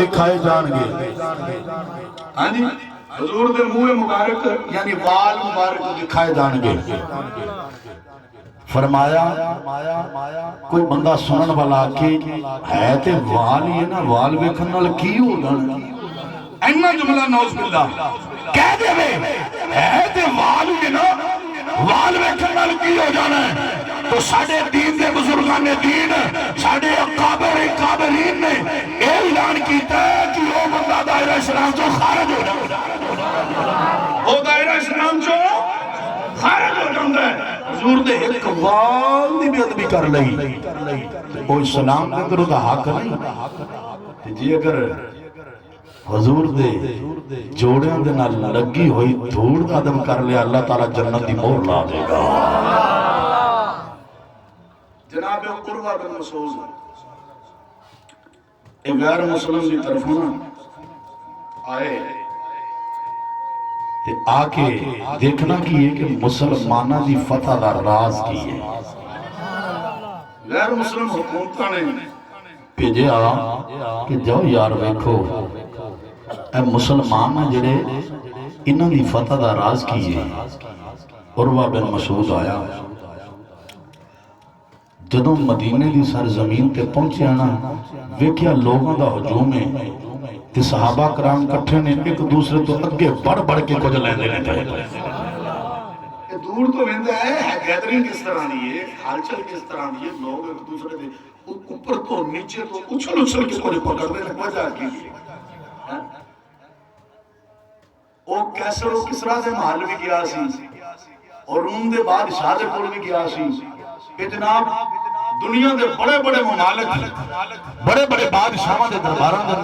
دکھائے جان گے. ہاں جی حضور دے منہ مبارک یعنی وال مبارک دکھائے جان گے. فرمایا کوئی بندہ سنن والا کہ ہے تے وال ہی ہے نا, وال ویکھن نال کی ہو جانا. اینا جملہ نوز باللہ کہہ دے وے ہے تے وال ہی ہے نا, وال ویکھن نال کی ہو جانا ہے. تو ساڑھے دین دے بزرگان دین ساڑھے اکابرین نے اے اعلان کیتا ہے کہ وہ بندہ دائرہ اسلام جو خارج ہو جاتا ہے, وہ دائرہ اسلام جو خارج ہو جاتا ہے. حضور دے ایک وال دی بھی ادبی کر لئی وہ اسلام دے اندر دا حق نہیں. جی اگر حضور دے جوڑیاں دے نال لگی ہوئی دھوڑ دا ادب کر لیا, اللہ تعالیٰ جنت دی مہر لا دے گا. جناب قروہ بن مسعود ایک غیر مسلم دی طرفوں آئے تے آکے دیکھنا کی ہے کہ مسلمانہ دی فتح دا راز کی ہے. غیر مسلم حکومتہ نے بھیجے کہ جاؤ یار ویکھو اے مسلمان جڑے انہاں دی فتح دا راز کی ہے. عروہ بن مسعود آیا, جدوں مدینے دی سرزمین تے پہنچے آنا ویکھیا لوگوں دا ہجوم ہے تے صحابہ کرام کٹھے نے ایک دوسرے تو اگے بڑھ کے کچھ لیندے نے پے. دور تو ویندا ہے گیدرنگ کس طرح دی ہے, ہلچل کس طرح دی ہے, لوگ ایک دوسرے دے اوپر تو نیچے تو اچھل کے کوئی پکڑنے نے وجہ کی. او کیسر و کسرا دے محل بھی گیا سی اور روم دے بادشاہ دے کول بھی گیا سی. کہ جناب دنیا دے بڑے بڑے ممالک بڑے بڑے بادشاہاں دے درباراں دے